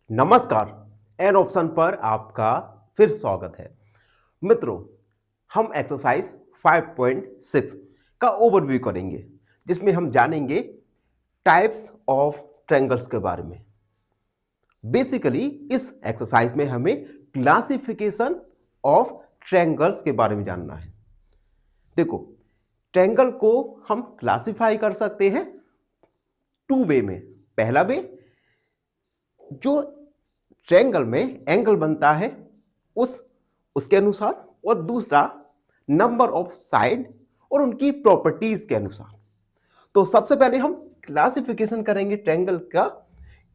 नमस्कार। An option पर आपका फिर स्वागत है। मित्रों, हम एक्सरसाइज 5.6 का ओवरव्यू करेंगे, जिसमें हम जानेंगे टाइप्स ऑफ ट्रायंगल्स के बारे में। बेसिकली इस एक्सरसाइज में हमें क्लासिफिकेशन ऑफ ट्रायंगल्स के बारे में जानना है। देखो, ट्रायंगल को हम क्लासिफाई कर सकते हैं टू वे में। पहला वे, जो ट्रायंगल में एंगल बनता है उसके अनुसार, और दूसरा नंबर ऑफ साइड और उनकी प्रॉपर्टीज के अनुसार। तो सबसे पहले हम क्लासिफिकेशन करेंगे ट्रायंगल का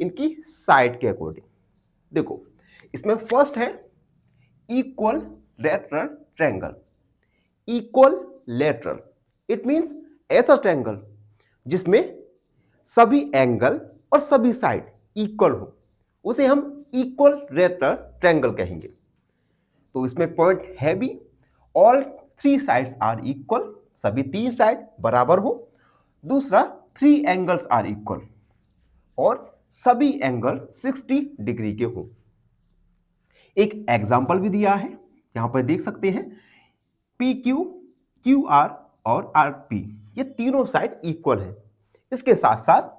इनकी साइड के अकॉर्डिंग। देखो, इसमें फर्स्ट है equal lateral triangle. Equal lateral it means ऐसा ट्रायंगल जिसमें सभी एंगल और सभी साइड इक्वल हो, उसे हम इक्वल लेटरल ट्रायंगल कहेंगे। तो इसमें पॉइंट है भी, all three sides are equal, सभी तीन साइड बराबर हो। दूसरा, थ्री एंगल्स आर इक्वल और सभी एंगल 60 डिग्री के हो। एक एग्जांपल भी दिया है, यहां पर देख सकते हैं। पी क्यू, क्यू आर और आर पी, ये तीनों साइड इक्वल है। इसके साथ साथ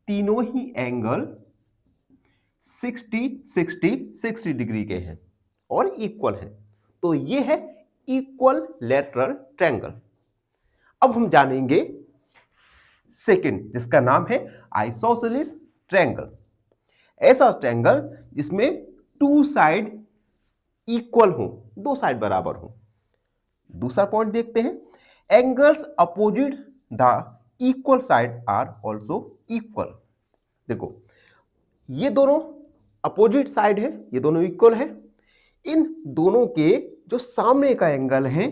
तीनों ही एंगल 60 60 60 डिग्री के हैं और इक्वल है। तो ये है इक्वल लेटरल ट्रायंगल। अब हम जानेंगे सेकंड, जिसका नाम है आइसोसेलेस ट्रायंगल। ऐसा ट्रायंगल जिसमें टू साइड इक्वल हो, दो साइड बराबर हो। दूसरा पॉइंट देखते हैं, angles opposite the equal side are also equal. देखो, ये दोनों अपोजिट साइड है, ये दोनों इक्वल है। इन दोनों के जो सामने का एंगल है,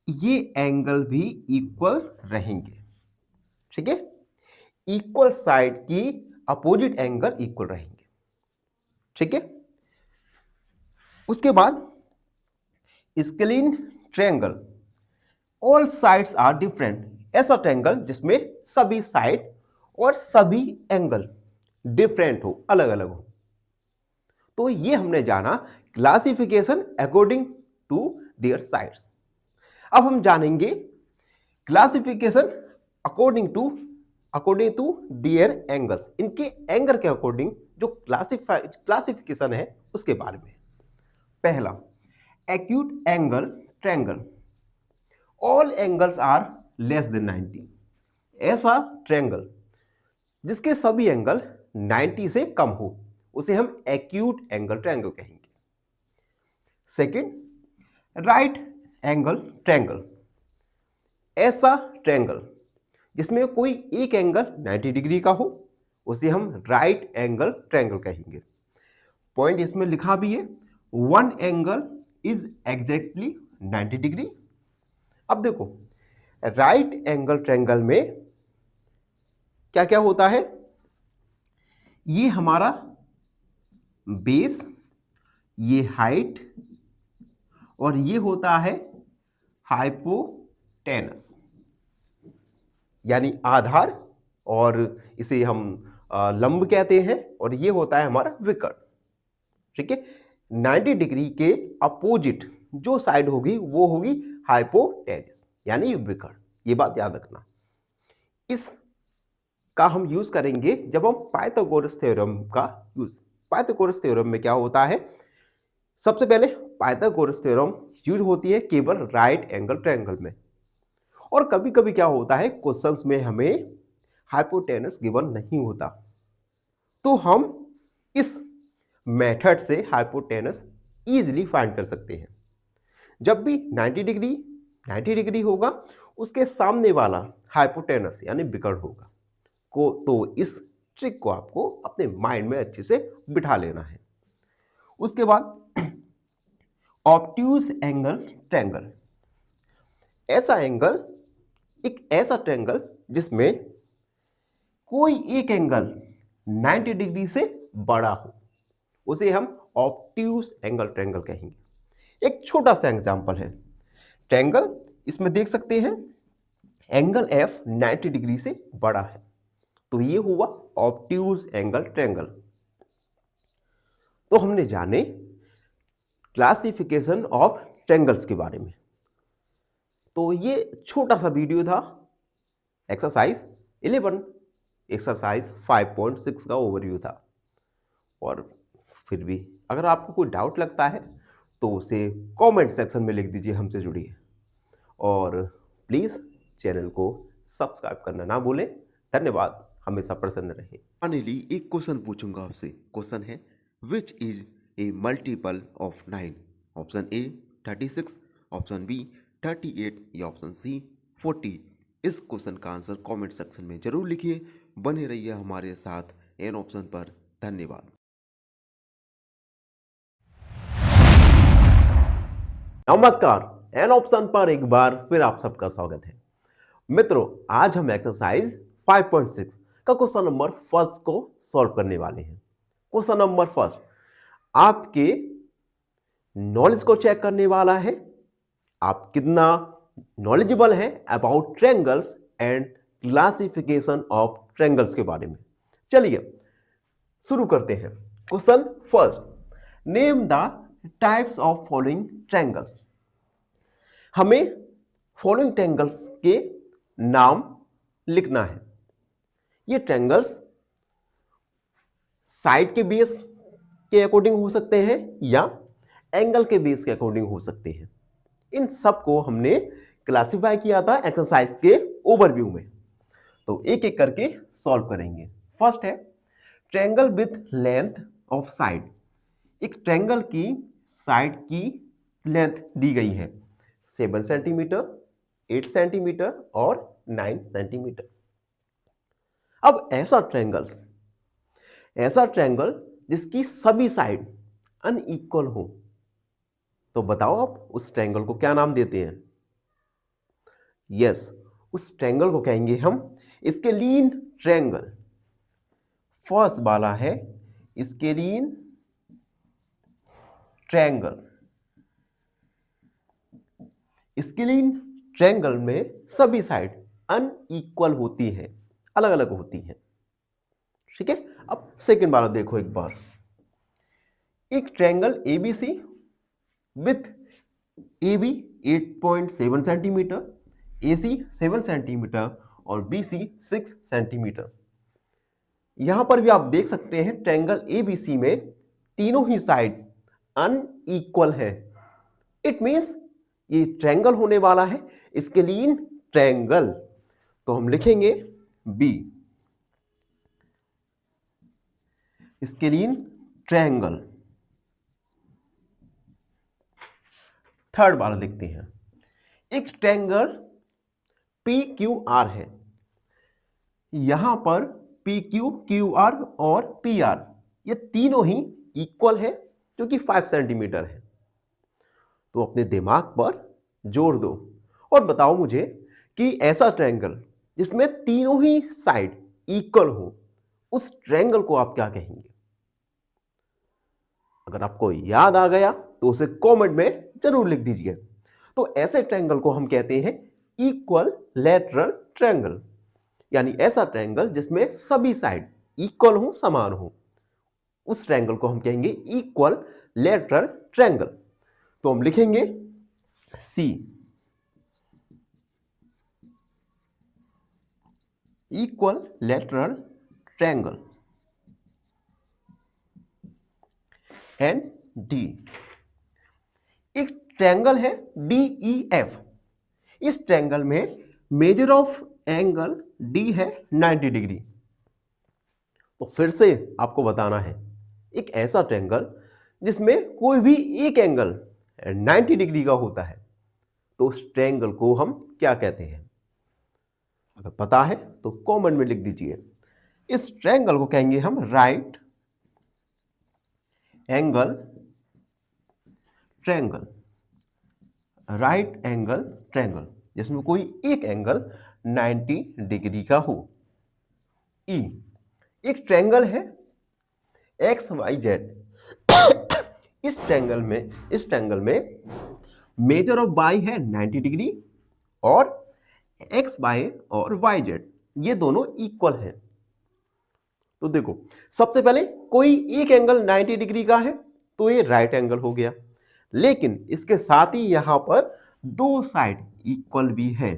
ये एंगल भी इक्वल रहेंगे। ठीक है, इक्वल साइड की अपोजिट एंगल इक्वल रहेंगे। ठीक है, उसके बाद scalene triangle, all sides are different. ऐसा ट्रायंगल जिसमें सभी साइड और सभी एंगल डिफरेंट हो, अलग अलग हो। तो ये हमने जाना classification according to their sides. अब हम जानेंगे classification according to their angles. इनके एंगल के अकॉर्डिंग जो क्लासिफिकेशन है उसके बारे में। पहला, acute angle triangle, all angles are less than 90। ऐसा ट्रायंगल जिसके सभी एंगल 90 से कम हो, उसे हम एक्यूट एंगल ट्रायंगल कहेंगे। Second, right angle triangle. ऐसा ट्रायंगल जिसमें कोई एक एंगल 90 डिग्री का हो, उसे हम राइट एंगल ट्रायंगल कहेंगे। पॉइंट इसमें लिखा भी है, one angle is exactly 90 degree. अब देखो, राइट एंगल ट्रायंगल में क्या क्या होता है, ये हमारा बेस, ये हाइट, और ये होता है हाइपोटेनस, यानी आधार, और इसे हम लंब कहते हैं, और ये होता है हमारा विकर्ण। ठीक है, 90 डिग्री के अपोजिट जो साइड होगी वो होगी हाइपोटेनस, यानी विकर्ण। ये बात याद रखना। इस का हम यूज करेंगे जब हम पाइथागोरस थ्योरम का यूज। पाइथागोरस थ्योरम में क्या होता है, सबसे पहले पाइथागोरस थ्योरम यूज होती है केवल राइट एंगल ट्रायंगल में, और कभी कभी क्या होता है, क्वेश्चंस में हमें हाइपोटेनस गिवन नहीं होता, तो हम इस मेथड से हाइपोटेनस इजीली फाइंड कर सकते हैं। जब भी 90 डिग्री होगा, उसके सामने वाला हाइपोटेनस यानी विकर्ण होगा को, तो इस ट्रिक को आपको अपने माइंड में अच्छे से बिठा लेना है। उसके बाद ऑब्ट्यूज एंगल ट्रायंगल। ऐसा एंगल, एक ऐसा ट्रायंगल जिसमें कोई एक एंगल 90 डिग्री से बड़ा हो, उसे हम ऑब्ट्यूज एंगल ट्रायंगल कहेंगे। एक छोटा सा एग्जांपल है, ट्रायंगल, इसमें देख सकते हैं एंगल एफ 90 डिग्री से बड़ा है, तो ये हुआ ऑब्ट्यूज एंगल ट्रायंगल। तो हमने जाने क्लासिफिकेशन ऑफ ट्रायंगल्स के बारे में। तो ये छोटा सा वीडियो था एक्सरसाइज 11, एक्सरसाइज 5.6 का ओवरव्यू था। और फिर भी अगर आपको कोई डाउट लगता है तो उसे कमेंट सेक्शन में लिख दीजिए, हमसे जुड़िए। और प्लीज़ चैनल को सब्सक्राइब करना ना भूलें। धन्यवाद, हमेशा प्रसन्न रहें। फाइनली एक क्वेश्चन पूछूंगा आपसे। क्वेश्चन है which is a multiple of 9? Option A 36, option B 38 या ऑप्शन सी 40। इस क्वेश्चन का आंसर कमेंट सेक्शन में जरूर लिखिए। बने रहिए हमारे साथ एन ऑप्शन पर। धन्यवाद। नमस्कार, एन ऑप्शन पर एक बार फिर आप सबका स्वागत है। मित्रों, आज हम एक्सरसाइज 5.6 का क्वेश्चन नंबर फर्स्ट को सॉल्व करने वाले हैं। क्वेश्चन नंबर फर्स्ट आपके नॉलेज को चेक करने वाला है, आप कितना नॉलेजेबल हैं about triangles and classification of triangles के बारे में। चलिए शुरू करते हैं। Question first, name the types of following triangles. हमें फॉलोइंग ट्रायंगल्स के नाम लिखना है। ये ट्रायंगल्स साइड के बेस के अकॉर्डिंग हो सकते हैं या एंगल के बेस के अकॉर्डिंग हो सकते हैं। इन सब को हमने क्लासिफाई किया था एक्सरसाइज के ओवरव्यू में। तो एक एक करके सॉल्व करेंगे। फर्स्ट है triangle with length of side. एक ट्रायंगल की साइड की लेंथ दी गई है 7 सेंटीमीटर, 8 सेंटीमीटर और 9 सेंटीमीटर। अब ऐसा ट्रायंगल जिसकी सभी साइड अनइक्वल हो, तो बताओ आप उस ट्रायंगल को क्या नाम देते हैं? यस, उस ट्रायंगल को कहेंगे हम स्केलीन ट्रायंगल। फर्स्ट वाला है स्केलीन ट्रायंगल। स्केलीन ट्रायंगल में सभी साइड अनइक्वल होती है, अलग अलग होती है। ठीक है। अब सेकंड वाला देखो एक बार। एक triangle ABC with AB 8.7 centimetre, AC 7 centimetre और BC 6 सेंटीमीटर। यहां पर भी आप देख सकते हैं ट्रायंगल ABC में तीनों ही साइड अनइक्वल है। इट मींस ये ट्रायंगल होने वाला है स्केलीन ट्रायंगल। तो हम लिखेंगे बी, स्केलीन ट्रायंगल। थर्ड वाला देखते हैं। एक ट्रायंगल PQR है। यहां पर PQ, QR और PR ये तीनों ही इक्वल है जो कि 5 सेंटीमीटर है। तो अपने दिमाग पर जोड़ दो और बताओ मुझे कि ऐसा ट्रायंगल जिसमें तीनों ही साइड इक्वल हो, उस ट्रायंगल को आप क्या कहेंगे? अगर आपको याद आ गया तो उसे कमेंट में जरूर लिख दीजिए। तो ऐसे ट्रायंगल को हम कहते हैं इक्वल लेटरल ट्रायंगल, यानी ऐसा ट्रायंगल जिसमें सभी साइड इक्वल हो, समान हो, उस ट्रायंगल को हम कहेंगे इक्वल लेटरल ट्रायंगल। तो हम लिखेंगे C, equilateral triangle. And D, एक ट्रायंगल है DEF। इस ट्रायंगल में मेजर ऑफ एंगल डी है 90 डिग्री। तो फिर से आपको बताना है एक ऐसा ट्रायंगल जिसमें कोई भी एक एंगल 90 डिग्री का होता है, तो उस ट्रायंगल को हम क्या कहते हैं? अगर पता है तो कमेंट में लिख दीजिए। इस ट्रायंगल को कहेंगे हम right angle triangle. Right angle triangle जिसमें कोई एक एंगल 90 डिग्री का हो। ई, एक ट्रायंगल है XYZ। इस ट्रायंगल में मेजर ऑफ y है 90 डिग्री और XY और YZ ये दोनों इक्वल हैं। तो देखो, सबसे पहले कोई एक एंगल 90 डिग्री का है तो ये राइट एंगल हो गया, लेकिन इसके साथ ही यहां पर दो साइड इक्वल भी है।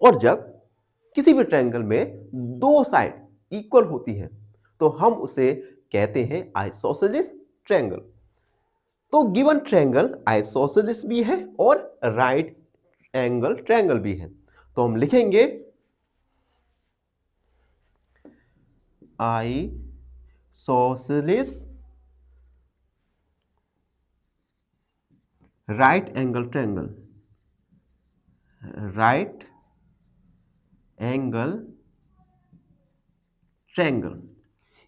और जब किसी भी ट्रायंगल में दो साइड इक्वल होती है तो हम उसे कहते हैं आइसोसेलेस ट्रायंगल। तो गिवन ट्रायंगल आइसोसेलेस भी है और राइट एंगल ट्रायंगल भी है। तो हम लिखेंगे isosceles right angle triangle, right angle triangle.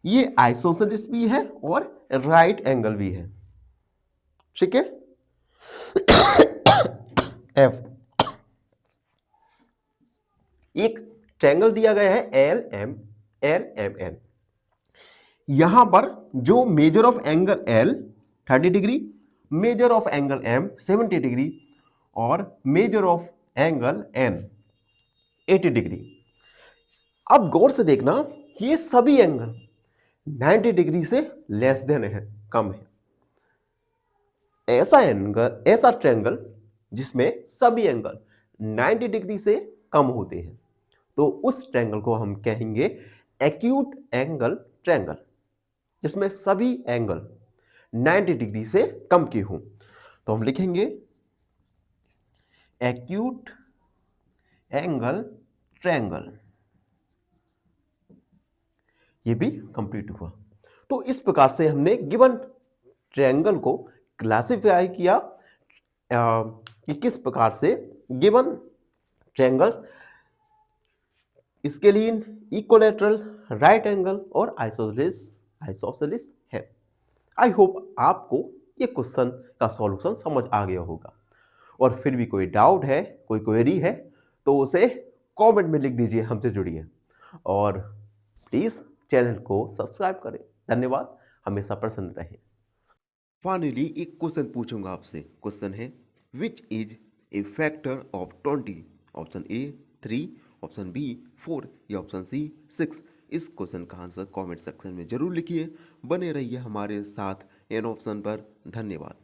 ये आइसोसेलेस भी है और राइट एंगल भी है। ठीक है। एफ एक ट्रायंगल दिया गया है एल एम एन। यहां पर जो measure of angle L 30 degree, measure of angle M 70 degree और measure of angle N 80 degree. अब गौर से देखना, ये सभी एंगल 90 डिग्री से लेस देन है, कम है। ऐसा एंगल, ऐसा ट्रायंगल जिसमें सभी एंगल 90 डिग्री से कम होते हैं तो उस ट्रायंगल को हम कहेंगे एक्यूट एंगल ट्रायंगल, जिसमें सभी एंगल 90 डिग्री से कम की हो। तो हम लिखेंगे एक्यूट एंगल ट्रायंगल। ये भी कंप्लीट हुआ। तो इस प्रकार से हमने गिवन ट्रायंगल को क्लासिफाई किया कि किस प्रकार से given triangles scalene, equilateral, right angle और आइसोसेलेस है। आई होप आपको ये क्वेश्चन का सॉल्यूशन समझ आ गया होगा। और फिर भी कोई डाउट है, कोई क्वेरी है तो उसे कमेंट में लिख दीजिए, हमसे जुड़िए और प्लीज चैनल को सब्सक्राइब करें। धन्यवाद, हमेशा प्रसन्न रहें। फाइनली एक क्वेश्चन पूछूंगा आपसे। क्वेश्चन है which is a factor of 20? Option A 3, option B 4 या ऑप्शन सी 6। इस क्वेश्चन का आंसर कमेंट सेक्शन में जरूर लिखिए। बने रहिए हमारे साथ एन ऑप्शन पर। धन्यवाद।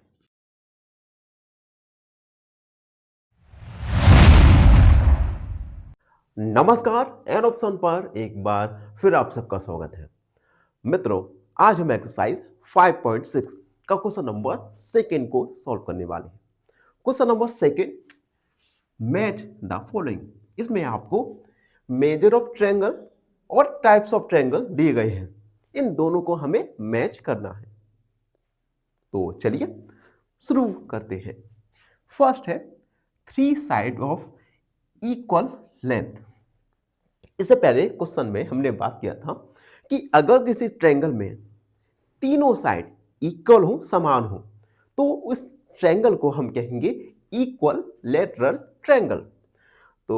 नमस्कार, एन ऑप्शन पर एक बार फिर आप सबका स्वागत है। मित्रों, आज हम एक्सरसाइज 5.6 का क्वेश्चन नंबर 2 को सॉल्व करने वाले हैं। Question number 2, match the following. इसमें आपको मेजर ऑफ ट्रायंगल और टाइप्स ऑफ ट्रायंगल दिए गए हैं, इन दोनों को हमें मैच करना है। तो चलिए शुरू करते हैं। फर्स्ट है 3 साइड ऑफ इक्वल लेंथ। इससे पहले क्वेश्चन में हमने बात किया था कि अगर किसी ट्रायंगल में तीनों साइड इक्वल हो, समान हो, तो उस ट्रायंगल को हम कहेंगे इक्वल लेटरल ट्रायंगल। तो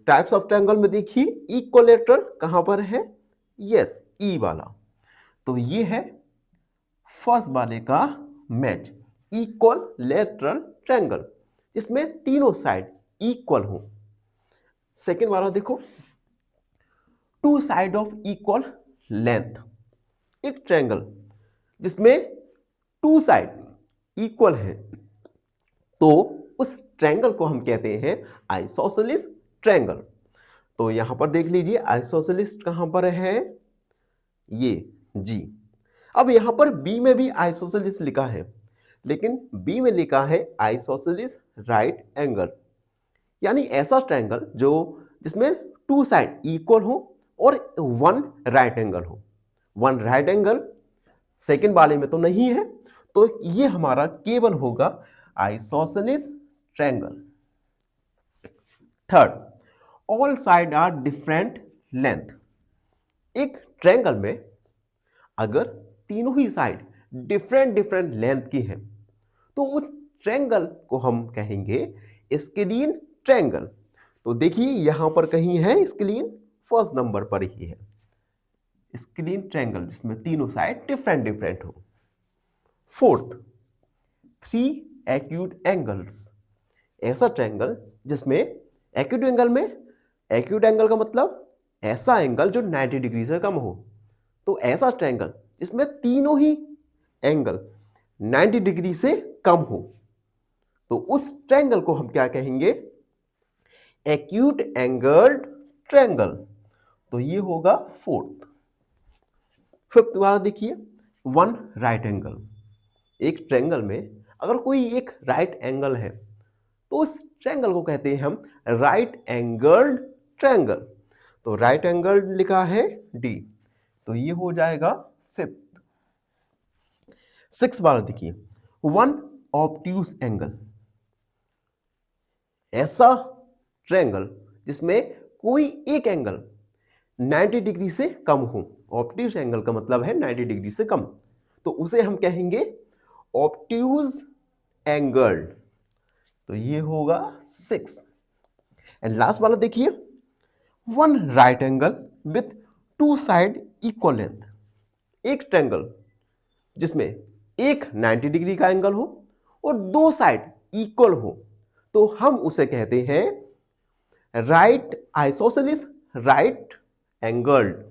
टाइप्स ऑफ ट्रायंगल में देखिए इक्विलैटरल कहां पर है? यस, ई वाला। तो ये है फर्स्ट वाले का मैच, इक्विलैटरल ट्रायंगल, इसमें तीनों साइड इक्वल हो। सेकेंड वाला देखो, 2 साइड ऑफ इक्वल लेंथ। एक ट्रायंगल जिसमें 2 साइड इक्वल है तो उस ट्रायंगल को हम कहते हैं आइसोसेलेस ट्रायंगल। तो यहां पर देख लीजिए आइसोसेलेस कहां पर है? ये जी। अब यहां पर बी में भी आइसोसेलेस लिखा है, लेकिन बी में लिखा है आइसोसेलेस राइट एंगल, यानी ऐसा ट्रायंगल जो जिसमें 2 साइड इक्वल हो और 1 राइट एंगल हो। 1 राइट एंगल सेकेंड वाले में तो नहीं है, तो ये हमारा केवल होगा isosceles triangle. Third, all side are different length. एक ट्रायंगल में अगर तीनों ही साइड डिफरेंट लेंथ की है तो उस ट्रायंगल को हम कहेंगे स्केलीन ट्रायंगल। तो देखिए यहां पर कहीं है स्केलीन, फर्स्ट नंबर पर ही है स्केलीन ट्रायंगल जिसमें तीनों साइड डिफरेंट हो। Fourth, 3 acute angles. ऐसा ट्रायंगल जिसमें एक्यूट एंगल में, एक्यूट एंगल का मतलब ऐसा एंगल जो 90 डिग्री से कम हो, तो ऐसा ट्रायंगल जिसमें तीनों ही एंगल 90 डिग्री से कम हो, तो उस ट्रायंगल को हम क्या कहेंगे? Acute angled triangle. तो ये होगा फोर्थ। फिफ्थ वाला देखिए, वन राइट एंगल। एक ट्रायंगल में अगर कोई एक राइट एंगल है तो उस ट्रायंगल को कहते हैं हम राइट एंगल्ड ट्रायंगल। तो राइट एंगल लिखा है डी, तो ये हो जाएगा फिफ्थ। सिक्स वाला देखिए, वन ऑब्ट्यूज एंगल। ऐसा ट्रायंगल जिसमें कोई एक एंगल 90 डिग्री से कम हो। ऑब्ट्यूज एंगल का मतलब है 90 डिग्री से कम, तो उसे हम कहेंगे ऑब्ट्यूज एंगल्ड। तो ये होगा सिक्स। एंड लास्ट वाला देखिए, one right angle with to side equal length. एक ट्रायंगल जिसमें एक 90 डिग्री का एंगल हो और दो साइड इक्वल हो, तो हम उसे कहते हैं राइट आइसोसेलिस राइट एंगल्ड।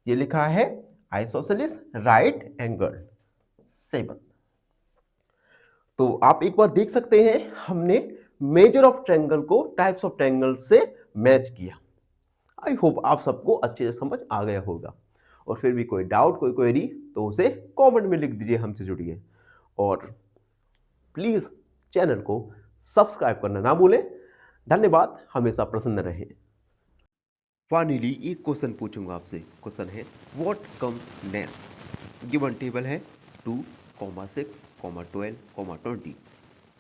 ये लिखा है आइसोसेलिस राइट एंगल्ड। सेवन। तो आप एक बार देख सकते हैं, हमने मेजर ऑफ ट्रायंगल को टाइप्स ऑफ ट्रायंगल से मैच किया। आई होप आप सबको अच्छे से समझ आ गया होगा। और फिर भी कोई डाउट, कोई क्वेरी, तो उसे कमेंट में लिख दीजिए, हमसे जुड़िए। और प्लीज चैनल को सब्सक्राइब करना ना भूलें। धन्यवाद, हमेशा प्रसन्न रहें। फाइनली एक क्वेश्चन पूछूंगा आपसे। क्वेश्चन है what comes next. Given table है 2, 6, 12, 20।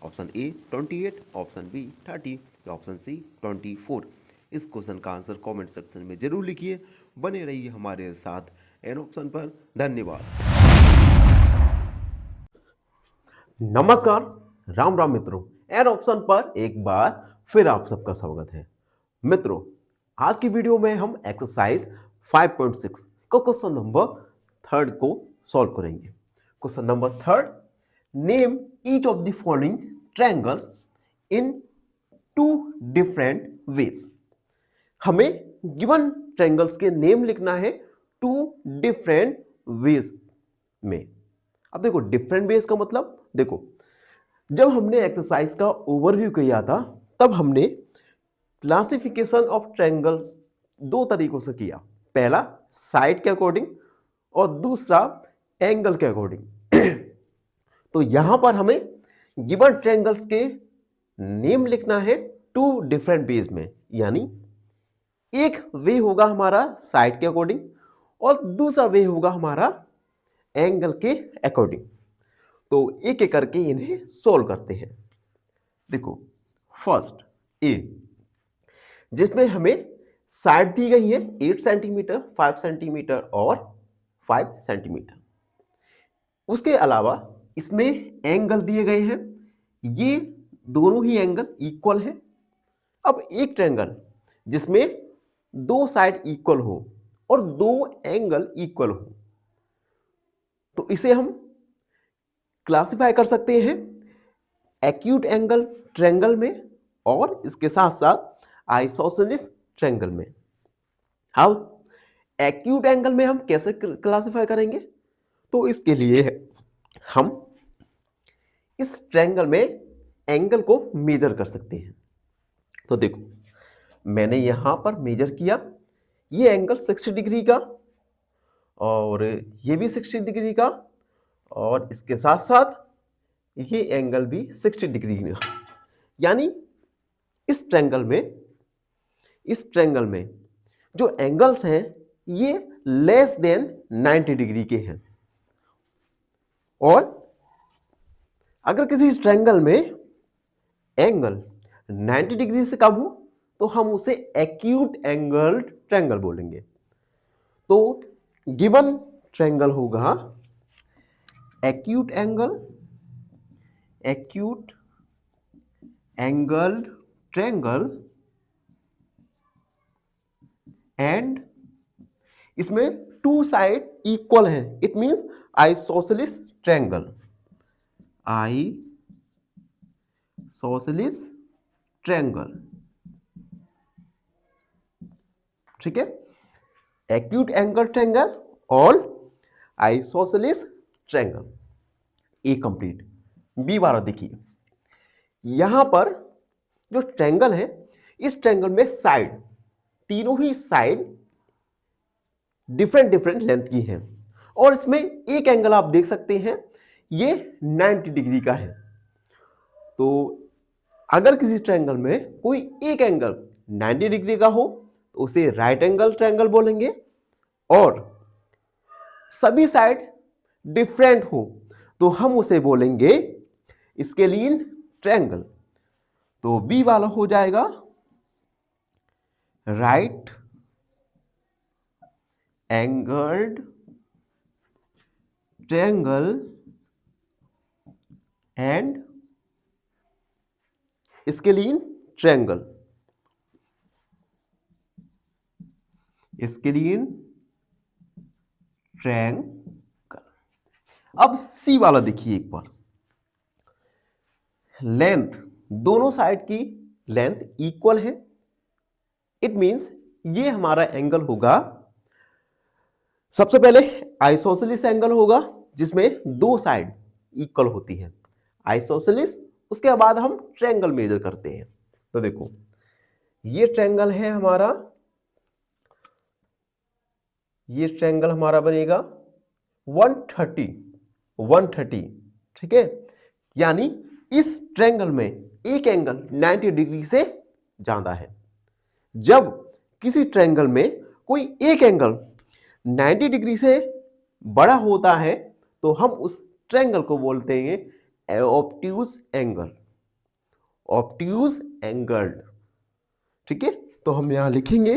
ऑप्शन ए 28, ऑप्शन बी 30 या ऑप्शन सी 24। इस क्वेश्चन का आंसर कमेंट सेक्शन में जरूर लिखिए। बने रहिए हमारे साथ एन ऑप्शन पर। धन्यवाद। नमस्कार, राम राम मित्रों। एन ऑप्शन पर एक बार फिर आप सबका स्वागत है। मित्रों, आज की वीडियो में हम एक्सरसाइज 5.6 का क्वेश्चन नंबर 3 को सॉल्व करेंगे। Question number 3, name each of the following triangles in 2 different ways. हमें गिवन ट्रायंगल्स के नेम लिखना है 2 डिफरेंट वेज में। अब देखो, डिफरेंट वेज का मतलब, देखो जब हमने एक्सरसाइज का ओवरव्यू किया था तब हमने क्लासिफिकेशन ऑफ ट्रायंगल्स 2 तरीकों से किया। पहला साइड के अकॉर्डिंग और दूसरा एंगल के अकॉर्डिंग। तो यहां पर हमें गिवन ट्रायंगल्स के नेम लिखना है 2 डिफरेंट वेज में, यानी एक वे होगा हमारा साइड के अकॉर्डिंग और दूसरा वे होगा हमारा एंगल के अकॉर्डिंग। तो एक एक करके इन्हें सोल्व करते हैं। देखो, फर्स्ट ए, जिसमें हमें साइड दी गई है 8 सेंटीमीटर, 5 सेंटीमीटर और 5 सेंटीमीटर। उसके अलावा इसमें एंगल दिए गए हैं, ये दोनों ही एंगल इक्वल है। अब एक ट्रायंगल जिसमें दो साइड इक्वल हो और दो एंगल इक्वल हो, तो इसे हम क्लासिफाई कर सकते हैं एक्यूट एंगल ट्रायंगल में और इसके साथ साथ आइसोसेलिस ट्रायंगल में। अब एक्यूट एंगल में हम कैसे क्लासिफाई करेंगे? तो इसके लिए हम इस ट्रायंगल में एंगल को मेजर कर सकते हैं। तो देखो, मैंने यहां पर मेजर किया, ये एंगल 60 डिग्री का और ये भी 60 डिग्री का और इसके साथ साथ ये एंगल भी 60 डिग्री का। यानी इस ट्रायंगल में जो एंगल्स हैं ये लेस देन 90 डिग्री के हैं। और अगर किसी ट्रायंगल में एंगल 90 डिग्री से कम हो तो हम उसे एक्यूट एंगल ट्रायंगल बोलेंगे। तो गिवन ट्रायंगल होगा एक्यूट एंगल ट्रायंगल एंड इसमें टू साइड इक्वल है, it means isosceles triangle. Isosceles triangle, ठीक है। एक्यूट एंगल ट्रायंगल और आइसोसेलेस ट्रायंगल, ए कंप्लीट। बी वाला देखिए, यहां पर जो ट्रायंगल है, इस ट्रायंगल में साइड, तीनों ही साइड डिफरेंट डिफरेंट लेंथ की हैं और इसमें एक एंगल आप देख सकते हैं, ये 90 डिग्री का है। तो अगर किसी ट्रायंगल में कोई एक एंगल 90 डिग्री का हो तो उसे राइट एंगल ट्रायंगल बोलेंगे, और सभी साइड डिफरेंट हो तो हम उसे बोलेंगे स्केलिन ट्रायंगल। तो बी वाला हो जाएगा right angled triangle and scalene triangle. Scalene triangle. अब सी वाला देखिए एक बार, लेंथ, दोनों साइड की लेंथ इक्वल है। इट मींस ये हमारा एंगल होगा, सबसे पहले आइसोसेलिस एंगल होगा जिसमें दो साइड इक्वल होती है, आइसोसेलिस। उसके बाद हम ट्रायंगल मेजर करते हैं। तो देखो, ये ट्रायंगल है हमारा, ये ट्रायंगल हमारा बनेगा 130, ठीक है। यानी इस ट्रायंगल में एक एंगल 90 डिग्री से ज्यादा है। जब किसी ट्रायंगल में कोई एक एंगल 90 डिग्री से बड़ा होता है तो हम उस ट्रायंगल को बोलते हैं ऑब्ट्यूज एंगल, ऑब्ट्यूज एंगल, ठीक है। तो हम यहां लिखेंगे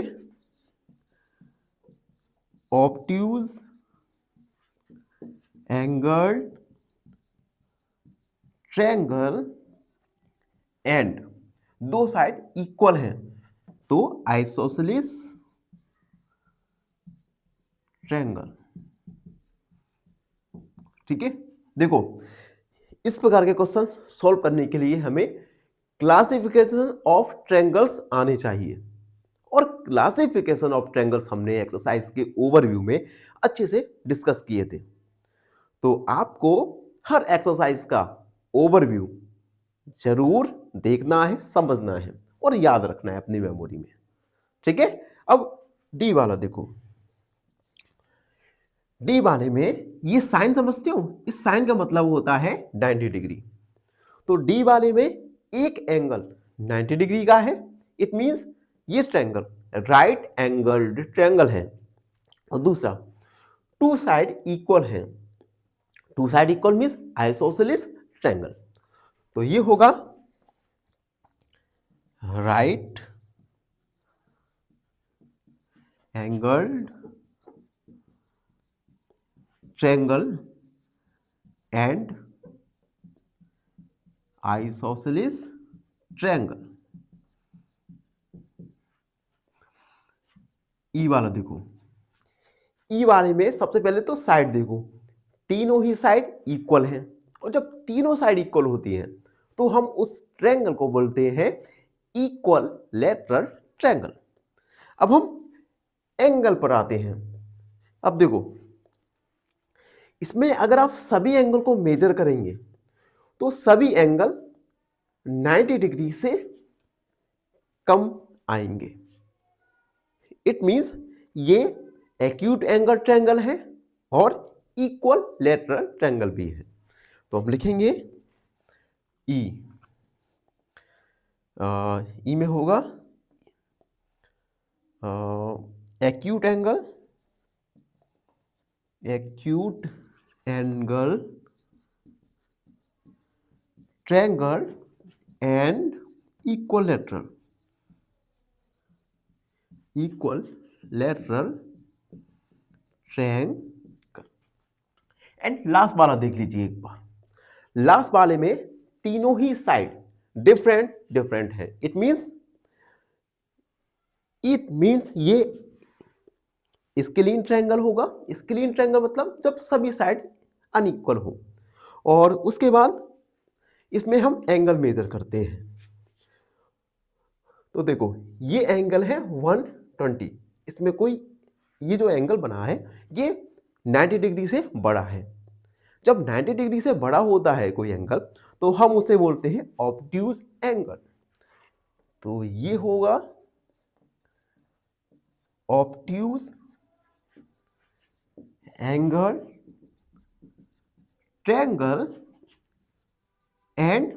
ऑब्ट्यूज एंगल ट्रायंगल एंड दो साइड इक्वल हैं तो आइसोसेलिस ट्रायंगल, ठीक है। देखो, इस प्रकार के क्वेश्चन सॉल्व करने के लिए हमें क्लासिफिकेशन ऑफ ट्रायंगल्स आने चाहिए, और क्लासिफिकेशन ऑफ ट्रायंगल्स हमने एक्सरसाइज के ओवरव्यू में अच्छे से डिस्कस किए थे। तो आपको हर एक्सरसाइज का ओवरव्यू जरूर देखना है, समझना है और याद रखना है अपनी मेमोरी में, ठीक है। अब डी वाला देखो, डी वाले में ये साइन समझते हो, इस साइन का मतलब होता है 90 डिग्री। तो डी वाले में एक एंगल 90 डिग्री का है। इट मींस ये ट्रायंगल राइट एंगल्ड ट्रायंगल है, और दूसरा टू साइड इक्वल है। Two side equal means isosceles triangle. तो ये होगा right angled triangle and isosceles triangle. E वाला देखो, ई वाले में सबसे पहले तो साइड देखो, तीनों ही साइड इक्वल हैं, और जब तीनों साइड इक्वल होती हैं तो हम उस ट्रायंगल को बोलते हैं इक्वल लेटरल ट्रायंगल। अब हम एंगल पर आते हैं। अब देखो, इसमें अगर आप सभी एंगल को मेजर करेंगे तो सभी एंगल 90 डिग्री से कम आएंगे। इट मींस ये एक्यूट एंगल ट्रायंगल है और इक्वल लेटरल ट्रायंगल भी है। तो हम लिखेंगे ई, ई में होगा acute angle, acute angle triangle and equal lateral, equal lateral triangle. And last वाला देख लीजिए एक बार, लास्ट वाले में तीनों ही साइड डिफरेंट डिफरेंट है। इट मींस ये स्केलिन ट्रायंगल होगा। स्केलिन ट्रायंगल मतलब जब सभी साइड अनइक्वल हो, और उसके बाद इसमें हम एंगल मेजर करते हैं। तो देखो, ये एंगल है 120, इसमें कोई ये जो एंगल बना है ये 90 डिग्री से बड़ा है। जब 90 डिग्री से बड़ा होता है कोई एंगल तो हम उसे बोलते हैं ऑब्ट्यूज एंगल। तो ये होगा obtuse angle, triangle and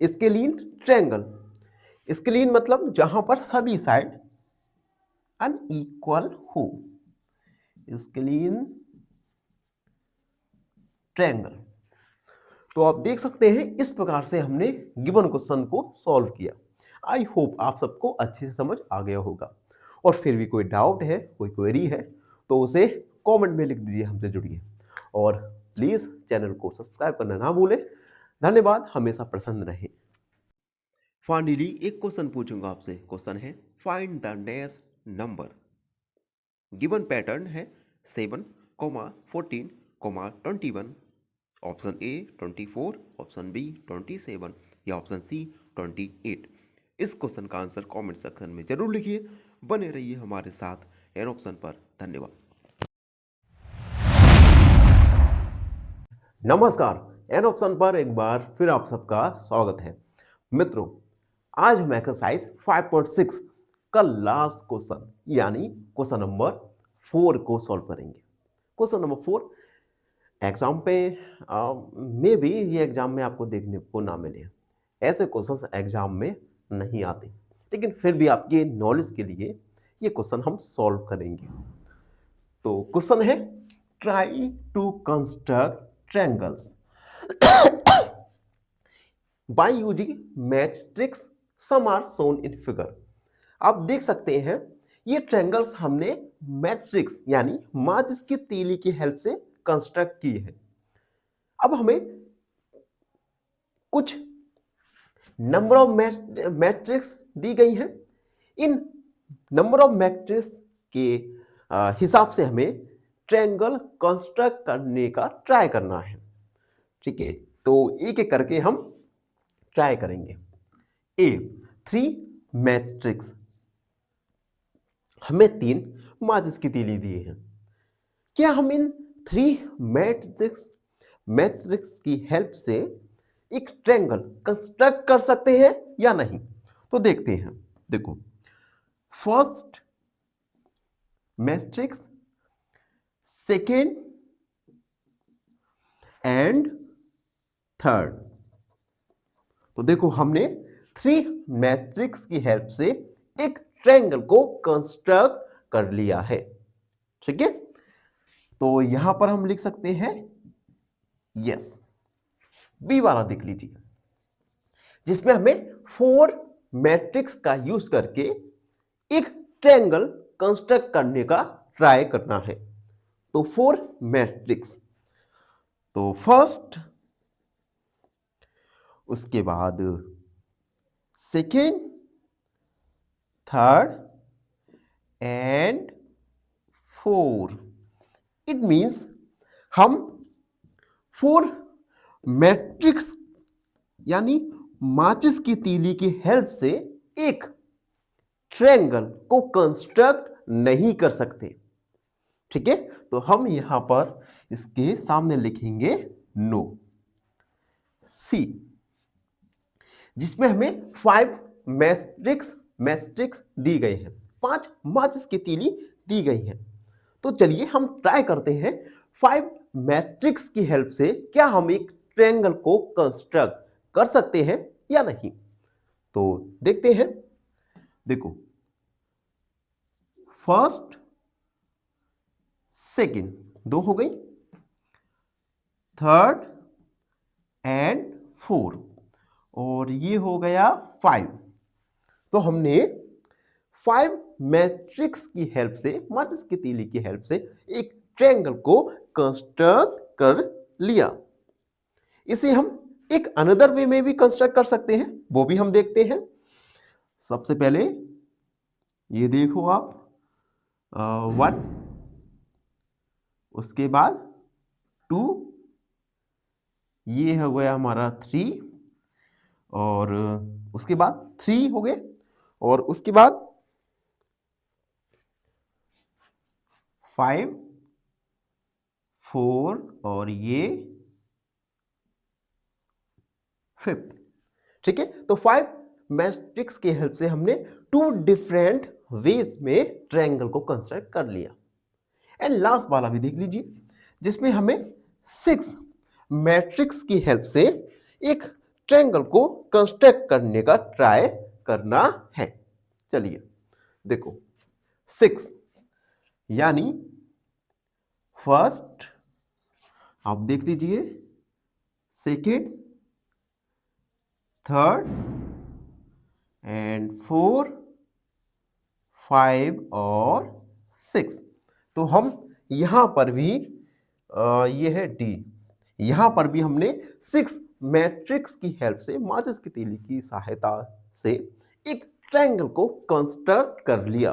scalene triangle. Scalene मतलब जहां पर सभी साइड अनइक्वल हो, स्केलीन ट्रायंगल। तो आप देख सकते हैं इस प्रकार से हमने गिवन क्वेश्चन को सॉल्व किया। आई होप आप सबको अच्छे से समझ आ गया होगा। और फिर भी कोई डाउट है, कोई क्वेरी है तो उसे कमेंट में लिख दीजिए, हमसे जुड़िए और प्लीज चैनल को सब्सक्राइब करना ना भूलें। धन्यवाद, हमेशा प्रसन्न रहे। फाइनली एक क्वेश्चन पूछूंगा आपसे। क्वेश्चन है find the next number. Given pattern है 7, 14, 21। ऑप्शन ए 24, ऑप्शन बी 27 या ऑप्शन सी 28। इस क्वेश्चन का आंसर कमेंट सेक्शन में जरूर लिखिए। बने रहिए हमारे साथ एन ऑप्शन पर। धन्यवाद। नमस्कार, एन ऑप्शन पर एक बार फिर आप सबका स्वागत है। मित्रों, आज हम एक्सरसाइज 5.6 का लास्ट क्वेश्चन यानी क्वेश्चन नंबर 4 को सॉल्व करेंगे। क्वेश्चन नंबर 4 एग्जाम पे मे भी ये एग्जाम में आपको देखने को ना मिले। ऐसे क्वेश्चंस एग्जाम में नहीं आते, लेकिन फिर भी आपके नॉलेज के लिए ये क्वेश्चन हम सॉल्व करेंगे। तो क्वेश्चन है try to construct triangles by using matrix some are shown in figure. आप देख सकते हैं ये ट्रायंगल्स हमने मैट्रिक्स यानी माचिस की तीली की हेल्प से कंस्ट्रक्ट की है। अब हमें कुछ नंबर ऑफ मैट्रिक्स दी गई हैं। इन नंबर ऑफ मैट्रिक्स के हिसाब से हमें ट्रायंगल कंस्ट्रक्ट करने का ट्राई करना है। ठीक है, तो एक एक करके हम ट्राई करेंगे। ए 3 मैट्रिक्स, हमें 3 माचिस की तीली दी है। क्या हम इन 3 मैट्रिक्स की हेल्प से एक ट्रायंगल कंस्ट्रक्ट कर सकते हैं या नहीं? तो देखते हैं। देखो, first matrix, second and third. तो देखो हमने 3 मैट्रिक्स की हेल्प से एक ट्रायंगल को कंस्ट्रक्ट कर लिया है। ठीक है, तो यहां पर हम लिख सकते हैं यस। बी वाला देख लीजिए, जिसमें हमें 4 मैट्रिक्स का यूज करके एक ट्रायंगल कंस्ट्रक्ट करने का ट्राई करना है। तो 4 मैट्रिक्स, तो फर्स्ट, उसके बाद second, third and 4। It means हम 4 मैट्रिक्स यानी माचिस की तीली की हेल्प से एक ट्रायंगल को कंस्ट्रक्ट नहीं कर सकते। ठीक है, तो हम यहां पर इसके सामने लिखेंगे नो। सी, जिसमें हमें 5 मैट्रिक्स दी गई है, 5 माचिस की तीली दी गई है। तो चलिए हम ट्राई करते हैं 5 मैट्रिक्स की हेल्प से क्या हम एक ट्रायंगल को कंस्ट्रक्ट कर सकते हैं या नहीं। तो देखते हैं। देखो, फर्स्ट, सेकेंड 2 हो गई, थर्ड एंड 4 और ये हो गया 5। तो हमने 5 मैट्रिक्स की हेल्प से, माचिस की तीली की हेल्प से एक ट्रायंगल को कंस्ट्रक्ट कर लिया। इसे हम एक अनदर वे में भी कंस्ट्रक्ट कर सकते हैं, वो भी हम देखते हैं। सबसे पहले ये देखो आप, 1, उसके बाद 2, ये हो गया हमारा 3 और उसके बाद 3 हो गए और उसके बाद 5 4 और ये 5th। ठीक है, तो 5 मैट्रिक्स की हेल्प से हमने 2 डिफरेंट वेज में ट्रायंगल को कंस्ट्रक्ट कर लिया। एंड लास्ट वाला भी देख लीजिए, जिसमें हमें 6 मैट्रिक्स की हेल्प से एक ट्रायंगल को कंस्ट्रक्ट करने का ट्राई करना है। चलिए देखो, 6 यानी फर्स्ट आप देख लीजिए, सेकेंड, थर्ड एंड 4 5 और 6। तो हम यहां पर भी ये है डी, यहां पर भी हमने 6 मैट्रिक्स की हेल्प से, माचिस की तीली की सहायता से एक ट्रायंगल को कंस्ट्रक्ट कर लिया।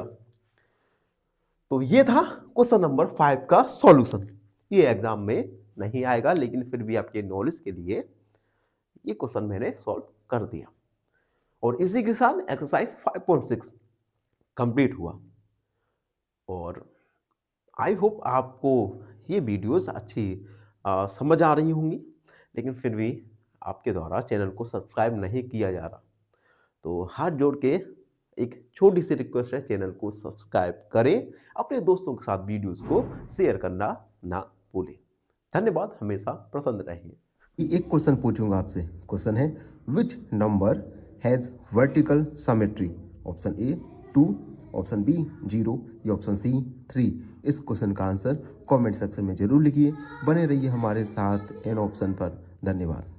तो ये था क्वेश्चन नंबर 5 का सॉल्यूशन। ये एग्जाम में नहीं आएगा, लेकिन फिर भी आपके नॉलेज के लिए ये क्वेश्चन मैंने सॉल्व कर दिया। और इसी के साथ एक्सरसाइज 5.6 कंप्लीट हुआ। और आई होप आपको ये वीडियोस अच्छी समझ आ रही होंगी, लेकिन फिर भी आपके द्वारा चैनल को सब्सक्राइब नहीं किया जा रहा, तो हाथ जोड़ के एक छोटी सी रिक्वेस्ट है, चैनल को सब्सक्राइब करें, अपने दोस्तों के साथ वीडियोस को शेयर करना ना भूलें। धन्यवाद, हमेशा प्रसन्न रहिए। एक क्वेश्चन पूछूंगा आपसे। क्वेश्चन है, which number has vertical symmetry? Option A 2, option B 0 या ऑप्शन सी 3। इस क्वेश्चन का आंसर कमेंट सेक्शन में जरूर लिखिए। बने रहिए हमारे साथ एन ऑप्शन पर। धन्यवाद।